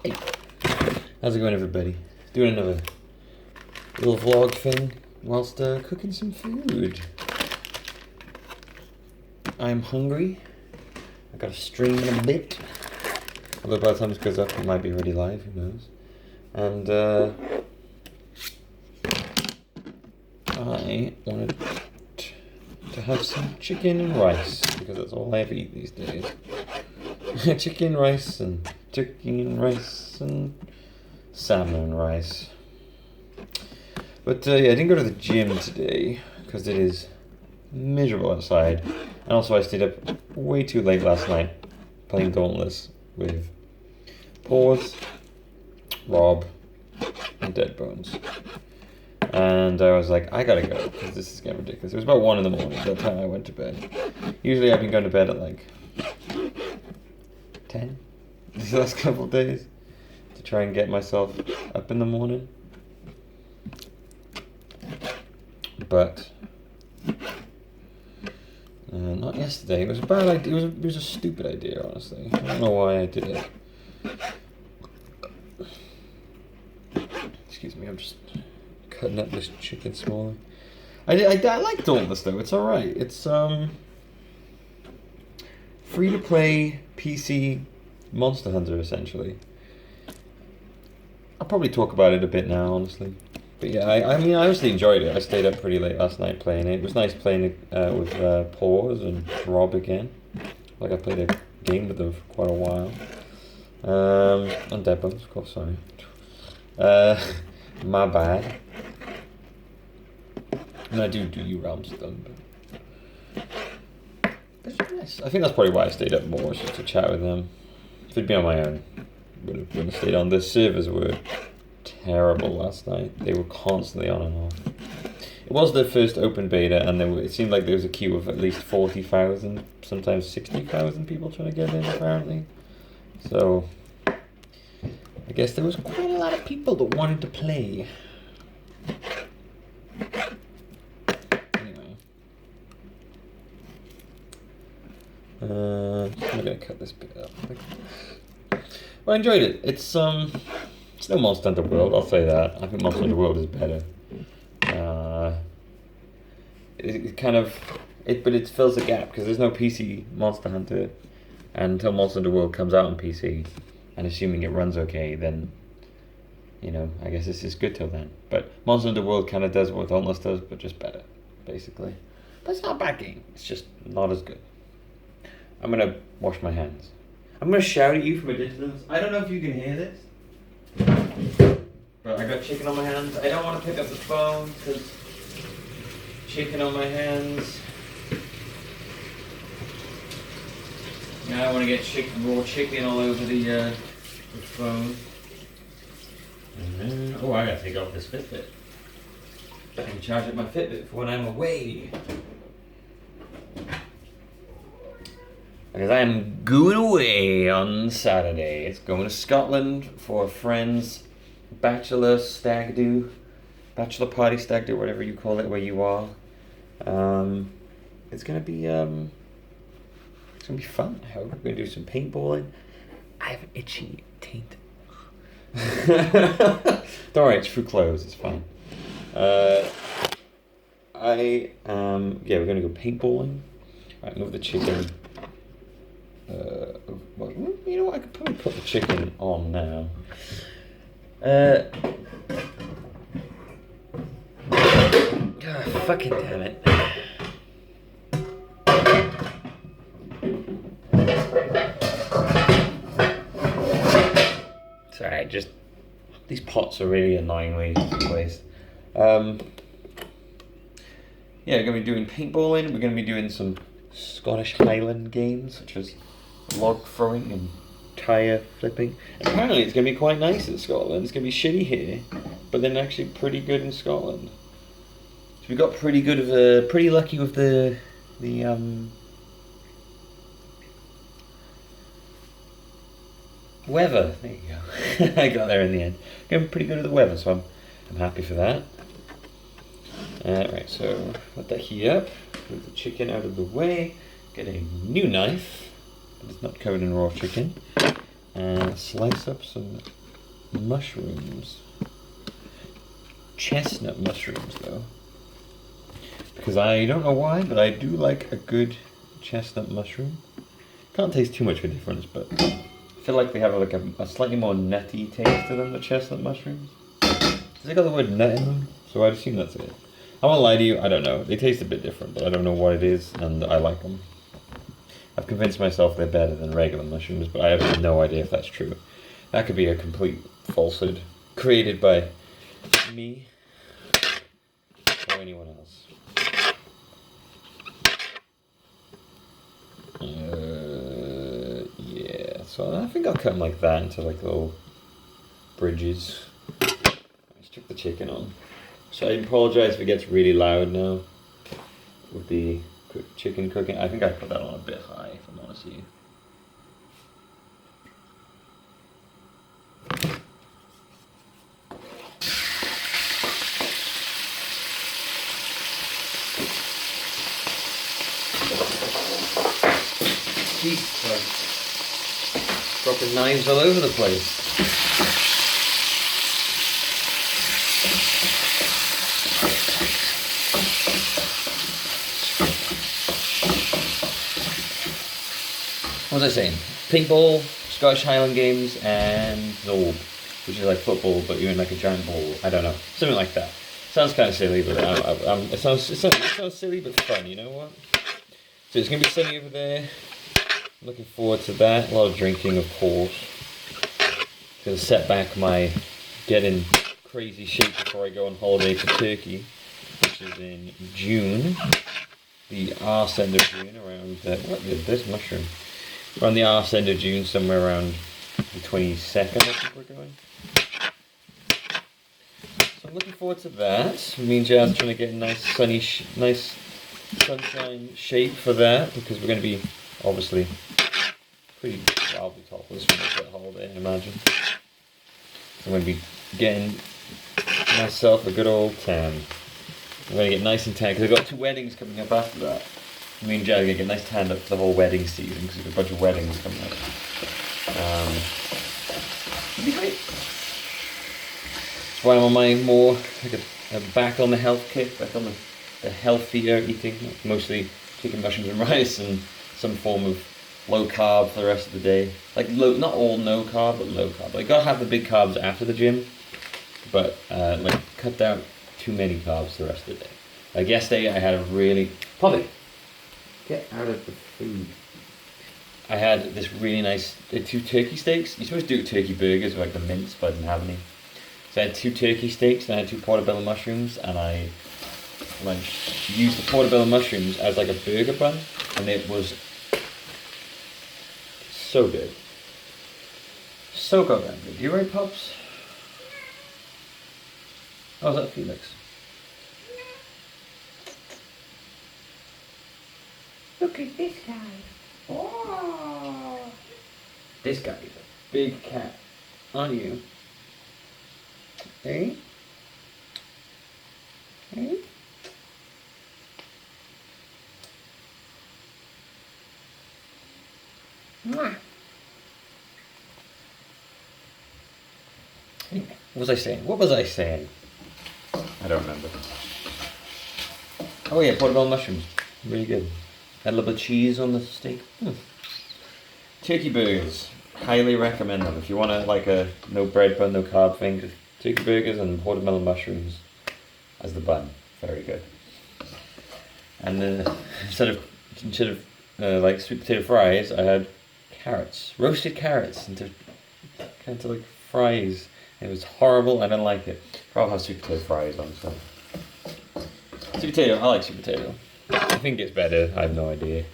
Hey, how's it going, everybody? Doing another little vlog thing whilst cooking some food. I'm hungry. I got a stream in a bit. Although by the time this goes up, it might be already live, who knows. And I wanted to have some chicken and rice, because that's all I ever eat these days. Chicken rice and salmon and rice. But yeah, I didn't go to the gym today because it is miserable outside, and also I stayed up way too late last night playing Dauntless with Paws, Rob, and Dead Bones. And I was like, I gotta go because this is getting ridiculous. It was about 1 in the morning by the time I went to bed. Usually I've been going to bed at like 10 these last couple of days to try and get myself up in the morning. But not yesterday. It was a bad idea. It was a stupid idea, honestly. I don't know why I did it. Excuse me, I'm just cutting up this chicken smaller. I like Dauntless though. It's alright. It's free to play PC Monster Hunter essentially. I'll probably talk about it a bit now, honestly. But yeah, I mean, I honestly enjoyed it. I stayed up pretty late last night playing it. It was nice playing it with Paws and Rob again. Like I played a game with them for quite a while. And Dead Bones, of course, sorry. My bad. And I do you realms with them. But it's nice. I think that's probably why I stayed up more, just to chat with them. If it'd been on my own, would have stayed on. The servers were terrible last night. They were constantly on and off. It was their first open beta, and it seemed like there was a queue of at least 40,000, sometimes 60,000 people trying to get in, apparently. So, I guess there was quite a lot of people that wanted to play. Anyway. I'm going to cut this bit up. Well, I enjoyed it. It's no Monster Hunter World, I'll say that. I think Monster Hunter World is better. But it fills the gap because there's no PC Monster Hunter, and until Monster Hunter World comes out on PC, and assuming it runs okay, then, you know, I guess this is good till then. But Monster Hunter World kind of does what Dauntless does, but just better, basically. But it's not a bad game. It's just not as good. I'm gonna wash my hands. I'm gonna shout at you from a distance. I don't know if you can hear this, but I got chicken on my hands. I don't want to pick up the phone because chicken on my hands. Yeah, I don't want to get raw chicken all over the phone. Oh, I gotta take off this Fitbit. I can charge up my Fitbit for when I'm away. Because I am going away on Saturday. It's going to Scotland for a friend's bachelor party stag do, whatever you call it, where you are. It's gonna be fun. I hope we're gonna do some paintballing. I have an itchy taint. Don't worry, it's through clothes. It's fine. We're gonna go paintballing. Right, move the chicken. Well, you know what? I could probably put the chicken on now. Fucking damn it. Sorry, just these pots are really annoyingly placed. Yeah, we're gonna be doing paintballing. We're gonna be doing some Scottish Highland games, such as log throwing and tyre flipping. Apparently it's going to be quite nice in Scotland. It's going to be shitty here, but then actually pretty good in Scotland. So we got pretty lucky with the weather. There you go. I got there in the end. Getting pretty good at the weather, so I'm happy for that. Right, so let that heat up. Move the chicken out of the way. Get a new knife. It's not covered in raw chicken. and slice up some mushrooms. Chestnut mushrooms, though. Because I don't know why, but I do like a good chestnut mushroom. Can't taste too much of a difference, but I feel like they have like a slightly more nutty taste to them, the chestnut mushrooms. Has it got the word nut in them? So I'd assume that's it. I won't lie to you, I don't know. They taste a bit different, but I don't know what it is, and I like them. I've convinced myself they're better than regular mushrooms, but I have no idea if that's true. That could be a complete falsehood created by me or anyone else. Yeah, so I think I'll cut them like that into like little bridges. Let's chuck the chicken on. So I apologize if it gets really loud now with the chicken cooking. I think I put that on a bit high, if I'm honest with you. Jesus Christ. Dropping knives all over the place. What was I saying? Paintball, Scottish Highland Games, and Zorb, which is like football, but you're in like a giant ball. I don't know, something like that. Sounds kind of silly, but it sounds silly but fun. You know what? So it's gonna be sunny over there. Looking forward to that. A lot of drinking, of course. Gonna set back my get in crazy shape before I go on holiday to Turkey, which is in June. The arse end of June, around what is this mushroom? Around the arse end of June, somewhere around the 22nd, I think we're going. So I'm looking forward to that. Me and Jazz trying to get a nice sunny, nice sunshine shape for that, because we're going to be obviously pretty wildly topless for this holiday, I imagine. So I'm going to be getting myself a good old tan. I'm going to get nice and tan, because I've got 2 weddings coming up after that. Me and Jazz are going to get nice tan up for the whole wedding season, because there's a bunch of weddings coming up. It'll be great. That's why I'm on my more, like back on the health kick, back on the healthier eating, mostly chicken, mushrooms and rice, and some form of low carb for the rest of the day. Like not all no carb, but low carb. Like gotta have the big carbs after the gym, but like cut down too many carbs the rest of the day. Like yesterday I had a really... Polly, get out of the food. I had this really nice 2 turkey steaks. You're supposed to do turkey burgers with like the mince, but I didn't have any. So I had 2 turkey steaks and I had 2 portobello mushrooms, and I like used the portobello mushrooms as like a burger bun, and it was so good. So goddamn good. You right, Pops? How's that, Felix? Look at this guy. Oh. This guy is a big cat, aren't you? Hey? Hey? Mwah. Anyway, what was I saying? What was I saying? I don't remember. Oh yeah, portobello mushrooms. Really good. Had a little bit of cheese on the steak. Turkey burgers. Highly recommend them. If you want to like a no bread bun, no carb thing, just turkey burgers and portobello mushrooms as the bun. Very good. And then instead of like sweet potato fries, I had carrots, roasted carrots into like fries. It was horrible. I didn't like it. Probably have sweet potato fries on stuff. Sweet potato. I like sweet potato. I think it's better. I have no idea.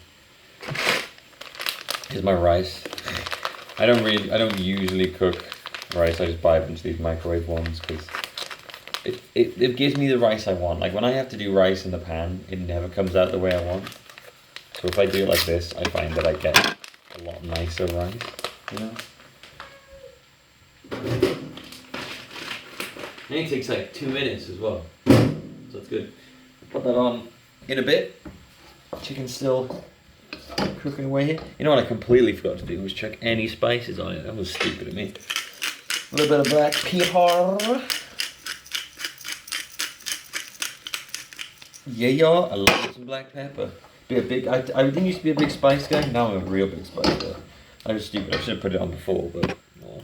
Here's my rice. I don't usually cook rice. I just buy a bunch of these microwave ones because it gives me the rice I want. Like when I have to do rice in the pan, it never comes out the way I want. So if I do it like this, I find that I get a lot nicer rice. You know. And it takes like 2 minutes as well. So that's good. Put that on in a bit. Chicken's still cooking away here. You know what I completely forgot to do was chuck any spices on it. That was stupid of me. A little bit of black pepper. Yeah, I love some black pepper. I didn't used to be a big spice guy. Now I'm a real big spice guy. I was stupid. I should have put it on before, but no.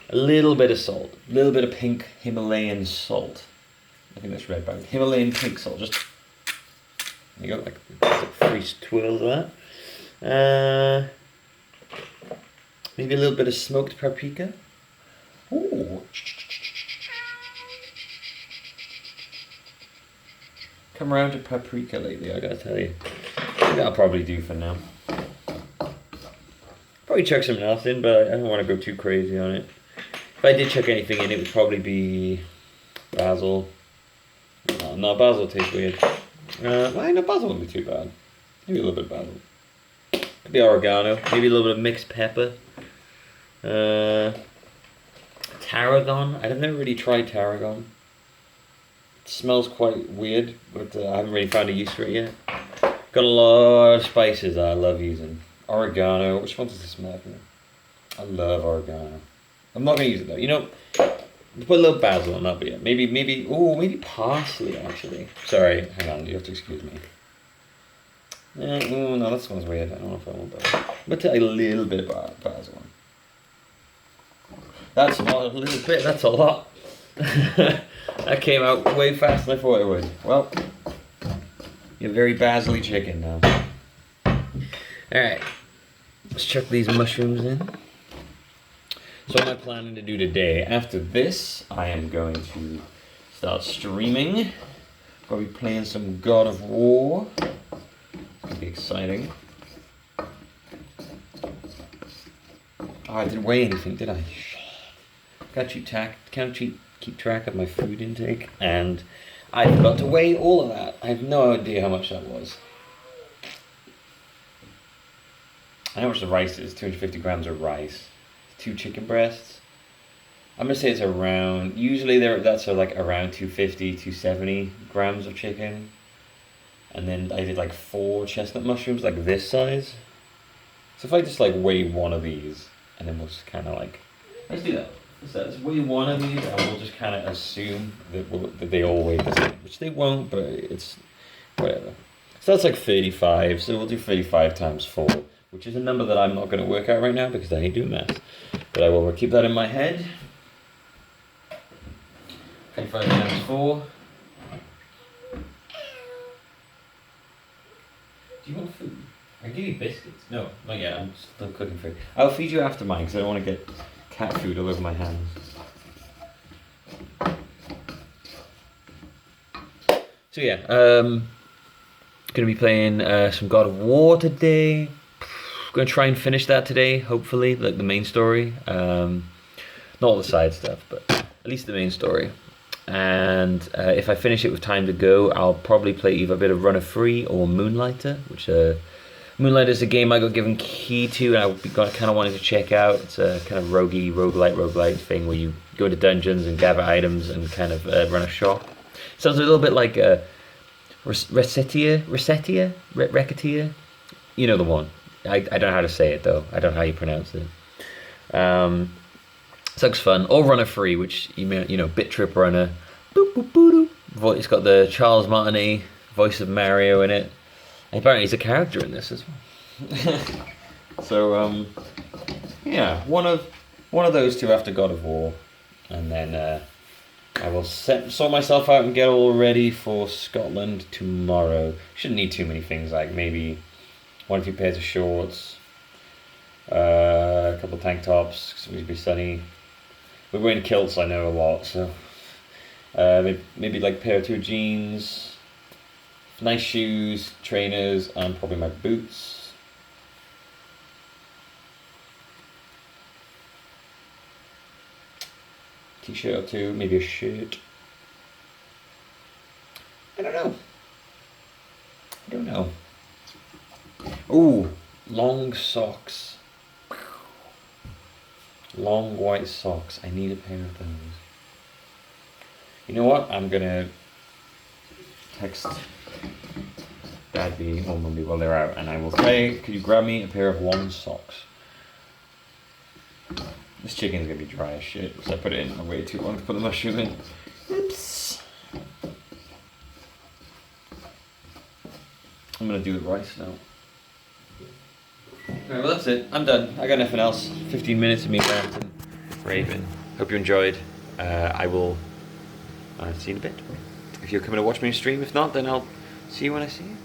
A little bit of salt. A little bit of pink Himalayan salt. I think that's red bag. Himalayan pink salt. Just you got like 3 twirls of that. Maybe a little bit of smoked paprika. Ooh. Come around to paprika lately, I gotta tell you. I think that'll probably do for now. Probably chuck something else in, but I don't want to go too crazy on it. If I did chuck anything in, it would probably be basil. No, basil tastes weird. No, basil wouldn't be too bad. Maybe a little bit of basil. Could be oregano. Maybe a little bit of mixed pepper. Tarragon. I've never really tried tarragon. It smells quite weird, but I haven't really found a use for it yet. Got a lot of spices I love using. Oregano. Which one does this smell like? I love oregano. I'm not going to use it though. You know, put a little basil on, that'll be it. Maybe parsley actually. Sorry, hang on, you have to excuse me. No, that smells weird. I don't know if I want that. I'm going to take a little bit of basil on. That's not a little bit, that's a lot. That came out way faster than I thought it would. Well, you're very basil-y chicken now. Alright, let's chuck these mushrooms in. So what am I planning to do today? After this, I am going to start streaming. Probably playing some God of War. It's going to be exciting. Oh, I didn't weigh anything, did I? Can't keep track of my food intake, and I forgot to weigh all of that. I have no idea how much that was. I know how much the rice is, 250 grams of rice. 2 chicken breasts. I'm gonna say it's around, usually that's like around 250, 270 grams of chicken. And then I did like 4 chestnut mushrooms, like this size. So if I just like weigh one of these, and then we'll just kind of like, let's do that. Let's weigh one of these, and we'll just kind of assume that they all weigh the same, which they won't, but it's whatever. So that's like 35, so we'll do 35 times 4, which is a number that I'm not going to work out right now because I hate doing math. But I will keep that in my head. 35 times 4. Do you want food? I can give you biscuits. No, not yet. I'm still cooking food. I'll feed you after mine because I don't want to get cat food all over my hands. So yeah, gonna be playing some God of War today. Gonna try and finish that today, hopefully, like the main story. Not all the side stuff, but at least the main story. And if I finish it with time to go, I'll probably play either a bit of Runner Free or Moonlighter, which Moonlighter is a game I got given key to, and I kind of wanted to check out. It's a kind of roguelite thing where you go into dungeons and gather items and kind of run a shop. Sounds a little bit like Resetia. You know the one. I don't know how to say it though. I don't know how you pronounce it. Looks fun. Or Runner Free, which you know, Bit Trip Runner. Boop, boop, boop, boop. It's got the Charles Martinet voice of Mario in it. And apparently he's a character in this as well. So yeah, one of those two after God of War, and then I will sort myself out and get all ready for Scotland tomorrow. Shouldn't need too many things, like maybe 1 or 2 pairs of shorts, a couple of tank tops, because it's going to be sunny. We're wearing kilts, I know, a lot, so maybe like a pair or 2 jeans, nice shoes, trainers, and probably my boots. T-shirt or 2, maybe a shirt. I don't know. Ooh, long socks. Long white socks. I need a pair of those. You know what? I'm gonna text Dad be or Mum be while they're out, and I will say, could you grab me a pair of warm socks? This chicken's gonna be dry as shit because I put it in way too long to put the mushroom in. Oops. I'm gonna do the rice now. Alright, well that's it. I'm done. I got nothing else. 15 minutes of me ranting, raving. Hope you enjoyed. I will see you in a bit. If you're coming to watch me stream, if not, then I'll see you when I see you.